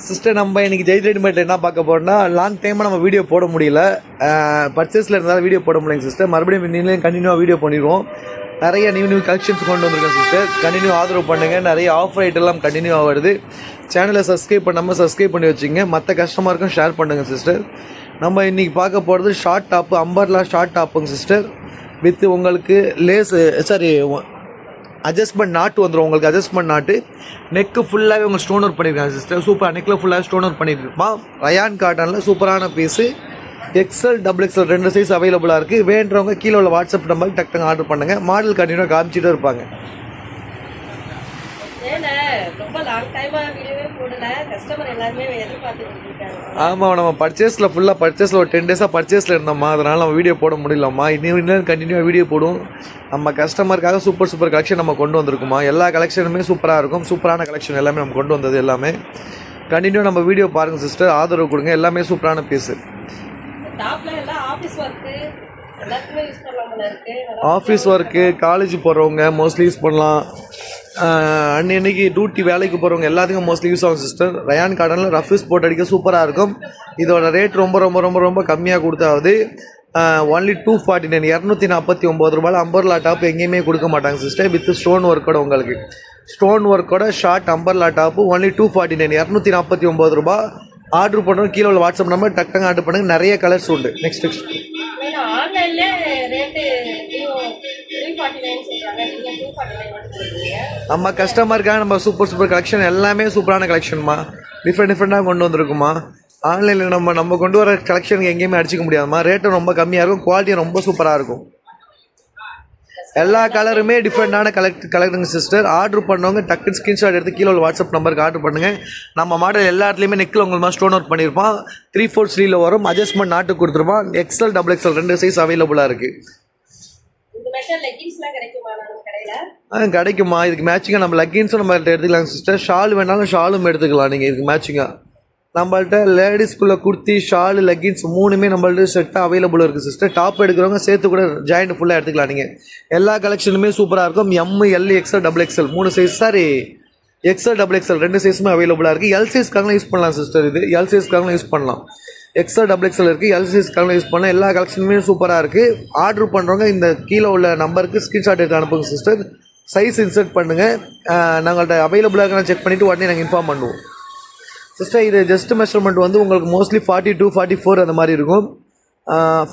Sister நம்ம இன்றைக்கி Jai readymade என்ன பார்க்க போகிறோம்னா லாங் டைமாக நம்ம வீடியோ போட முடியல, பர்ச்சேஸில் இருந்தாலும் வீடியோ போட முடியலைங்க சிஸ்டர். மறுபடியும் நீங்களும் கண்டினியூவாக வீடியோ பண்ணிடுவோம். நிறைய நியூ கலெக்ஷன்ஸ் கொண்டு வந்திருக்கேன் சிஸ்டர். கண்டினியூ ஆதரவு பண்ணுங்கள். நிறைய ஆஃபர் ஐட்டெல்லாம் கண்டினியூவாக வருது. சேனலை சப்ஸ்கிரைப் பண்ணாமல் சப்ஸ்கிரைப் பண்ணி வச்சுங்க. மற்ற கஸ்டமருக்கும் ஷேர் பண்ணுங்கள் சிஸ்டர். நம்ம இன்றைக்கி பார்க்க போகிறது ஷார்ட் டாப்பு, அம்பர்லா ஷார்ட் டாப்புங்க சிஸ்டர். வித் உங்களுக்கு அட்ஜஸ்ட்மெண்ட் நாட்டு வந்துடும். உங்களுக்கு அட்ஜஸ்ட்மெண்ட் நாட்டு நெக்கு ஃபுல்லாகவே உங்கள் ஸ்டோன் ஒர்க் பண்ணியிருக்காங்க சிஸ்டர். சூப்பராக நெக்கில் ஃபுல்லாக ஸ்டோன் ஒர்க் பண்ணியிருப்பான். ரயான் காட்டனில் சூப்பரான piece. XL double XL 2 size அவைலபிளாக இருக்குது. வேண்டவங்க கீழே உள்ள வாட்ஸ்அப் நம்பருக்கு டக்குன்னு ஆர்டர் பண்ணுங்கள். மாடல் கண்டினியூவாக காமிச்சிட்டு இருப்பாங்க. ஆமாம், நம்ம பர்ச்சேஸில் ஒரு 10 டேஸாக பர்ச்சேஸில் இருந்தோம்மா, அதனால் நம்ம வீடியோ போட முடியலம்மா. இன்னும் கண்டினியூவாக வீடியோ போடுவோம். நம்ம கஸ்டமருக்காக சூப்பர் கலெக்ஷன் நம்ம கொண்டு வந்திருக்குமா. எல்லா கலெக்ஷனுமே சூப்பராக இருக்கும். சூப்பரான கலெக்ஷன் எல்லாமே நம்ம கொண்டு வந்தது எல்லாமே. கண்டினியூ நம்ம வீடியோ பாருங்கள் சிஸ்டர், ஆதரவு கொடுங்க. எல்லாமே சூப்பரான பீஸு. ஆஃபீஸ் ஒர்க்கு, காலேஜ் போகிறவங்க மோஸ்ட்லி யூஸ் பண்ணலாம். அன்னைக்கு டியூட்டி வேலைக்கு போகிறவங்க எல்லாத்துக்கும் மோஸ்ட்லி யூஸ் ஆகும் சிஸ்டர். ரயான் காட்டனில் ரஃப் யூஸ் போட்டு அடிக்க சூப்பராக இருக்கும். இதோட ரேட் ரொம்ப கம்மியாக கொடுத்தாவது. ஒன்லி 249 249 ரூபாயில் அம்பர்லா டாப் எங்கேயுமே கொடுக்க மாட்டாங்க சிஸ்டர். வித் ஸ்டோன் ஒர்க்கோட உங்களுக்கு ஸ்டோன் ஒர்க்கோட ஷார்ட் அம்பர்லா டாப்பு ஒன்லி 249 249 ரூபா. ஆர்டர் பண்ணுறோம். கீழே உள்ள வாட்ஸ்அப் நம்பர் டக்குன்னு ஆர்டர் பண்ணுங்கள். நிறைய கலர்ஸ் உண்டு. நெக்ஸ்ட் நம்ம கஸ்டமருக்காக நம்ம சூப்பர் கலெக்ஷன் எல்லாமே சூப்பரான கலெக்ஷன்மா. டிஃப்ரெண்ட்டாக கொண்டு வந்திருக்குமா. ஆன்லைனில் நம்ம கொண்டு வர கலெக்ஷனுக்கு எங்கேயுமே அடிச்சிக்க முடியாதுமா. ரேட்டும் ரொம்ப கம்மியாக இருக்கும், குவாலிட்டியும் ரொம்ப சூப்பராக இருக்கும். எல்லா கலருமே டிஃப்ரெண்ட்டான கலருங்க சிஸ்டர். ஆர்டர் பண்ணவங்க டக்குன்னு ஸ்க்ரீன்ஷாட் எடுத்து கீழே உள்ள வாட்ஸ்அப் நம்பருக்கு ஆர்டர் பண்ணுங்கள். நம்ம மாடல் எல்லா இடத்துலையுமே நெக்கில் உங்களுக்கு ஸ்டோன் ஒர்க் பண்ணியிருப்பான். 3/4 ஸ்லீவில் வரும். அட்ஜஸ்ட்மெண்ட் நாட்டு கொடுத்துருப்பான். எக்ஸல் டபுள் எக்ஸல் 2 சைஸ் அவைலபிளாக இருக்குது. கிடைக்குமா. இதுக்கு மேட்சிங்காக நம்ம லெக்கின்ஸும் நம்ம எடுத்துக்கலாம் சிஸ்டர். ஷால் வேணாலும் ஷாலும் எடுத்துக்கலாம் நீங்கள். இதுக்கு மேட்சிங்காக நம்மள்ட்ட லேடிஸ்குள்ளே குர்த்தி, ஷால், லெக்கின்ஸ் 3மே நம்மள்ட்ட செட்டாக அவைலபிள் இருக்குது சிஸ்டர். டாப் எடுக்கிறவங்க சேர்த்து கூட ஜாயிண்ட் ஃபுல்லாக எடுத்துக்கலாம் நீங்கள். எல்லா கலெக்ஷனுமே சூப்பராக இருக்கும். M, L, XL, double XL 3 size XL double XL 2 சைஸுமே அவைலபிளாக இருக்குது. எல் சைஸ்க்காகலாம் யூஸ் பண்ணலாம் சிஸ்டர். இது எல் சைஸ்க்காகலாம் யூஸ் பண்ணலாம். எக்ஸல் டபுள் எக்ஸல் இருக்குது, எல் சைஸ்க்காகலாம் யூஸ் பண்ணலாம். எல்லா கலெக்ஷனுமே சூப்பராக இருக்குது. ஆர்டர் பண்ணுறவங்க இந்த கீழே உள்ள நம்பருக்கு ஸ்க்ரீன்ஷாட் எடுத்து அனுப்புங்க சிஸ்டர். சைஸ் இன்சர்ட் பண்ணுங்கள். நாங்கள்கிட்ட அவைலபிளாக இருக்க செக் பண்ணிவிட்டு உடனே நாங்கள் இன்ஃபார்ம் பண்ணுவோம் சிஸ்டர். இது ஜஸ்ட் மெஷர்மெண்ட் வந்து உங்களுக்கு மோஸ்ட்லி 42, 44 அந்த மாதிரி இருக்கும்.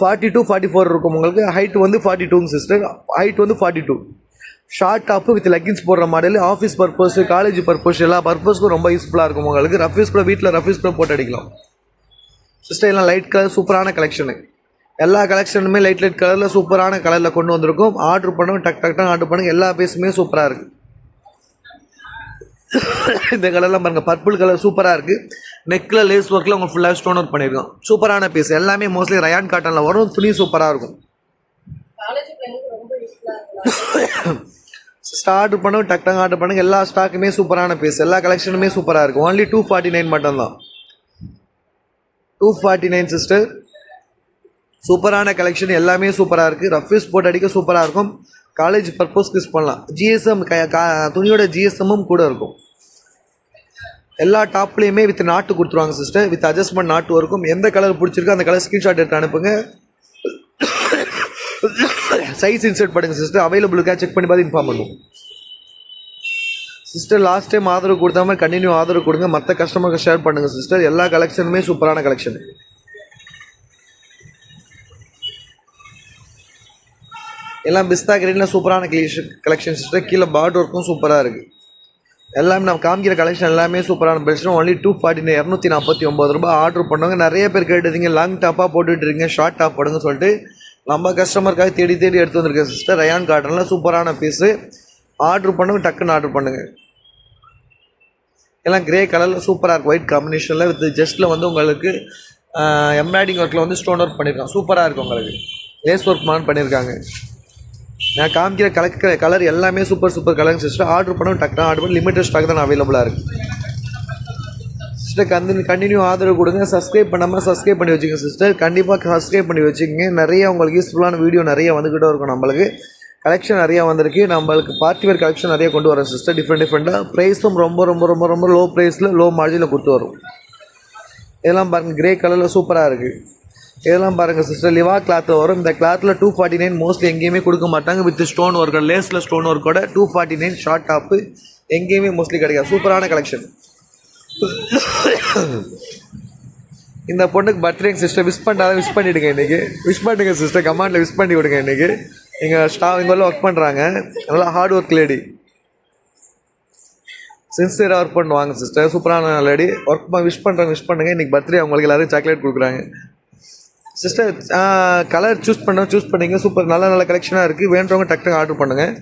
42, 44 இருக்கும். உங்களுக்கு ஹைட் வந்து 42ங்க சிஸ்டர். ஹைட் வந்து 42. ஷார்ட் டாப்பு வித் லெக்கின்ஸ் போடுற model. Office purpose, college purpose, எல்லா பர்பஸ்க்கும் ரொம்ப யூஸ்ஃபுல்லாக இருக்கும் உங்களுக்கு. ரஃபீஸ் கூட வீட்டில் ரஃபீஸ் கூட போட்டு அடிக்கலாம் சிஸ்டர். எல்லாம் லைட் கலர் சூப்பரான கலெக்ஷனு. எல்லா கலெக்ஷனுமே லைட் கலரில் சூப்பரான கலரில் கொண்டு வந்திருக்கும். ஆர்டர் பண்ணுங்க, டக்குன்னு ஆர்டர் பண்ணுங்கள். எல்லா பீஸுமே சூப்பராக இருக்குது. இந்த கலர்லாம் பாருங்கள், பர்பிள் கலர் சூப்பராக இருக்குது. நெக்கில் லேஸ் ஒர்க்கில் உங்களுக்கு ஃபுல்லாக ஸ்டோன் ஒர்க் பண்ணியிருக்கோம். சூப்பரான பீஸ். எல்லாமே மோஸ்ட்லி ரயான் காட்டனில் வரும். துணி சூப்பராக இருக்கும். ஆர்டர் பண்ணுங்க, டக்குன்னு ஆர்டர் பண்ணுங்கள். எல்லா ஸ்டாக்குமே சூப்பரான பீஸ். எல்லா கலெக்ஷனுமே சூப்பராக இருக்கும். ஒன்லி 249 மட்டும்தான். 249 சிஸ்டர். சூப்பரான கலெக்ஷன். எல்லாமே சூப்பராக இருக்குது. ரஃபீஸ் போட்டு அடிக்க சூப்பராக இருக்கும். காலேஜ் பர்பஸ்க்கு யூஸ் பண்ணலாம். ஜிஎஸ்எம் துணியோட ஜிஎஸ்எம்மும் கூட இருக்கும். எல்லா டாப்லேயுமே வித் நாட்டு கொடுத்துருவாங்க சிஸ்டர். வித் அட்ஜஸ்ட்மெண்ட் நாட்டு இருக்கும். எந்த கலர் பிடிச்சிருக்கோ அந்த கலர் ஸ்க்ரீன்ஷாட் எடுத்து அனுப்புங்க. சைஸ் இன்சர்ட் பண்ணுங்கள் சிஸ்டர். அவைலபிளுக்காக செக் பண்ணி பார்த்து இன்ஃபார்ம் பண்ணுவோம் சிஸ்டர். லாஸ்ட் டைம் ஆதரவு கொடுத்த மாதிரி கண்டினியூ ஆதரவு கொடுங்க. மற்ற கஸ்டமருக்கு ஷேர் பண்ணுங்கள் சிஸ்டர். எல்லா கலெக்ஷனுமே சூப்பரான கலெக்ஷன். எல்லாம் பிஸ்தா கிரீனில் சூப்பரான கலெக்ஷன் சிஸ்டர். கீழே பார்டர் ஒர்க்கும் சூப்பராக இருக்குது. எல்லாமே நம்ம காமிக்கிற கலெக்ஷன் எல்லாமே சூப்பரான பெஸ்ட். ஒன்லி 249 249 ரூபா. ஆர்டர் பண்ணுவாங்க. நிறைய பேர் கேட்டுருந்தீங்க லாங் டாப்பாக போட்டுட்ருக்கீங்க, ஷார்ட் டாப் போடுங்க சொல்லிட்டு நம்ம கஸ்டமருக்காக தேடி எடுத்து வந்திருக்கேன் சிஸ்டர். ரயான் காட்டனில் சூப்பரான பீஸு. ஆர்டர் பண்ணுங்க, டக்குன்னு ஆர்டர் பண்ணுங்கள். எல்லாம் கிரே கலரில் சூப்பராக இருக்குது. ஒயிட் காம்பினேஷனில் வித் ஜஸ்ட்டில் வந்து உங்களுக்கு எம்ப்ராய்டிங் ஒர்க்கில் வந்து ஸ்டோன் ஒர்க் பண்ணியிருக்காங்க. சூப்பராக இருக்குது. உங்களுக்கு லேஸ் ஒர்க் மாதிரி பண்ணியிருக்காங்க. நான் காமிக்கிற கலர் எல்லாமே சூப்பர் கலர் சிஸ்டர். ஆர்டர் பண்ண டக்குனு ஆர்டர் பண்ணி லிமிட்டட் ஸ்டாக் தான் அவைலபிளாக இருக்குது சிஸ்டர். கண்டினியூ ஆதரவு கொடுங்க. சப்ஸ்கிரைப் பண்ணாமல் சப்ஸ்கிரைப் பண்ணி வச்சுங்க சிஸ்டர். கண்டிப்பாக சப்ஸ்கிரைப் பண்ணி வச்சுக்கோங்க. நிறைய உங்களுக்கு யூஸ்ஃபுல்லான வீடியோ நிறைய வந்துக்கிட்டே இருக்கும் நம்மளுக்கு. கலெக்ஷன் நிறையா வந்திருக்கு. நம்மளுக்கு பார்ட்டி வேர் கலெக்ஷன் நிறைய கொண்டு வரோம் சிஸ்டர். டிஃப்ரெண்ட்டாக ப்ரைஸும் ரொம்ப ரொம்ப ரொம்ப ரொம்ப லோ ப்ரைஸில் லோ மார்ஜினில் கொடுத்து வரும். இதெல்லாம் பாருங்கள், கிரே கலரில் சூப்பராக இருக்குது. இதெல்லாம் பாருங்கள் சிஸ்டர், லிவா கிளாத்தில் வரும். இந்த கிளாத்தில் 249 மோஸ்ட்லி எங்கேயுமே கொடுக்க மாட்டாங்க. வித் ஸ்டோன் ஒர்க், லேஸில் ஸ்டோன் ஒர்க்கோட 249 ஷார்ட் டாப்பு எங்கேயுமே மோஸ்ட்லி கிடைக்காது. சூப்பரான கலெக்ஷன். இந்த பொண்ணுக்கு பர்த்டே சிஸ்டர், விஷ் பண்ணாதான் விஷ் பண்ணிவிடுங்க இன்றைக்கி. விஷ் பண்ணுங்க சிஸ்டர், கமெண்டில் விஷ் பண்ணி விடுங்க இன்றைக்கி. எங்கள் ஸ்டாஃப் இங்கே ஒர்க் பண்ணுறாங்க, நல்லா ஹார்ட் ஒர்க் லேடி, சின்சியராக ஒர்க் பண்ணுவாங்க சிஸ்டர். சூப்பரான லேடி. ஒர்க் விஷ் பண்ணுங்கள். இன்றைக்கி பர்த்டே அவங்களுக்கு எல்லோரும் சாக்லேட் கொடுக்குறாங்க சிஸ்டர். கலர் சூஸ் பண்ணிங்க. சூப்பர், நல்ல நல்ல கலெக்ஷனாக இருக்குது. வேண்டவங்க டக்குனு ஆர்டர் பண்ணுங்கள்.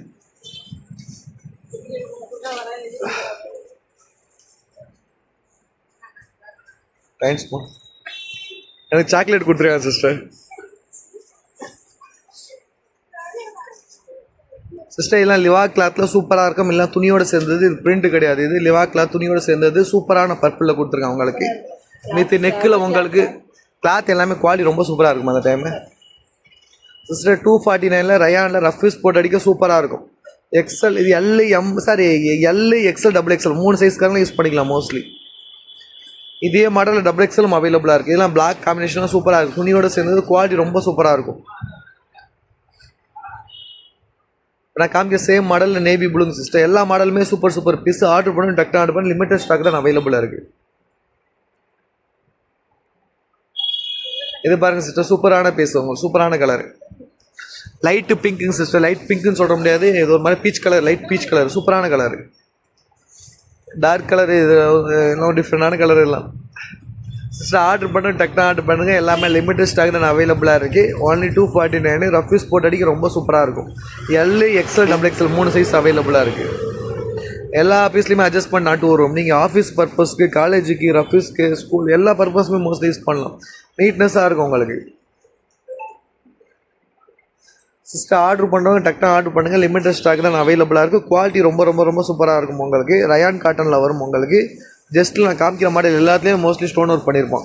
தேங்க்ஸ் மா, எனக்கு சாக்லேட் கொடுத்துருக்காங்க சிஸ்டர். சிஸ்டர் இதெல்லாம் லிவா கிளாத்தில் சூப்பராக இருக்கும். எல்லாம் துணியோடு சேர்ந்தது. இது பிரிண்ட் கிடையாது, இது லிவா கிளாத் துணியோடு சேர்ந்தது. சூப்பரான பர்பிளில் கொடுத்துருக்காங்க உங்களுக்கு. நேற்று நெக்கில் உங்களுக்கு கிளாத் எல்லாமே குவாலிட்டி ரொம்ப சூப்பராக இருக்கும் அந்த டைமு சிஸ்டர். 249 ரயானில் ரஃப் யூஸ் போட்டு அடிக்க சூப்பராக இருக்கும். எக்ஸ்எல், இது எல் எக்ஸ்எல் டபுள் எக்ஸ்எல் 3 சைஸ்க்காரங்க யூஸ் பண்ணிக்கலாம் மோஸ்ட்லி. இதே மாடலில் டபுள் எக்ஸ்எலும் அவைலபிளாக இருக்குது. இதெல்லாம் பிளாக் காம்பினேஷனாக சூப்பராக இருக்கும். துணியோடு சேர்ந்தது, குவாலிட்டி ரொம்ப சூப்பராக இருக்கும். நான் காமிக்க சேம் மாடலில் நேவி ப்ளூங்க சிஸ்டர். எல்லா மாடலுமே சூப்பர் பீஸ். ஆர்டர் பண்ணி டக்குனு ஆர்டர் பண்ணி லிமிட்டட் ஸ்டாக் தான் அவைலபிளாக இருக்குது. இது பாருங்கள் சிஸ்டர், சூப்பரான பீஸ், உங்களுக்கு சூப்பரான கலர். லைட்டு பிங்க்குங்க சிஸ்டர். லைட் பிங்க்குன்னு சொல்ல முடியாது, இது ஒரு மாதிரி peach colour, light peach colour, சூப்பரான கலர். டார்க் கலர், இது இன்னும் டிஃப்ரெண்டான கலர் எல்லாம் சிஸ்டர். ஆர்டர் பண்ண டக்குனு ஆர்டர் பண்ணுங்கள். எல்லாமே லிமிட்டட் ஸ்டாக் தான் அவைலபிளாக இருக்குது. ஒன்லி 249. ரஃப் யூஸ் போட்டு அடிக்க ரொம்ப சூப்பராக இருக்கும். L XL double XL 3 size அவைலபிளாக இருக்குது. எல்லா ஆஃபீஸ்லையுமே அட்ஜஸ்ட்மெண்ட் நாட்டு வரும். நீங்கள் ஆஃபீஸ் பர்பஸ்க்கு, காலேஜுக்கு, ரஃபீஸ்க்கு, ஸ்கூல் எல்லா பர்பஸுமே மோஸ்ட்லி யூஸ் பண்ணலாம். நீட்னஸாக இருக்கும் உங்களுக்கு சிஸ்டர். ஆர்டர் பண்ணுறவங்க டக்குனு ஆர்டர் பண்ணுங்கள். லிமிட்டட் ஸ்டாக் தான் அவைலபிளாக இருக்குது. குவாலிட்டி ரொம்ப ரொம்ப ரொம்ப சூப்பராக இருக்கும் உங்களுக்கு. ரயான் காட்டனில் வரும் உங்களுக்கு. ஜஸ்ட்டில் நான் காமிக்கிற மாடல் எல்லாத்துலேயும் மோஸ்ட்லி ஸ்டோன் ஒர்க் பண்ணியிருப்போம்.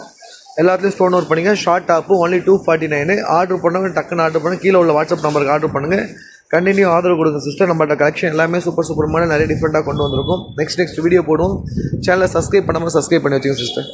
எல்லாத்துலேயும் ஸ்டோன் ஒர்க் பண்ணிங்க. Short top only 249. ஆர்டர் பண்ணவங்க டக்குன்னு ஆர்டர் பண்ணுங்கள். கீழே உள்ள வாட்ஸ்அப் நம்பருக்கு ஆர்டர் பண்ணுங்கள். கண்டினியூ ஆதரவு கொடுங்க சிஸ்டர். நம்மள்ட்ட கலெக்ஷன் எல்லாமே சூப்பர் மாடல் நிறைய டிஃப்ரெண்ட்டாக கொண்டு வந்திருக்கும். நெக்ஸ்ட் வீடியோ போடுவோம். சேனலை சப்ஸ்கிரைப் பண்ணாமல் சப்ஸ்கிரைப் பண்ணி வச்சுங்க சிஸ்டர்.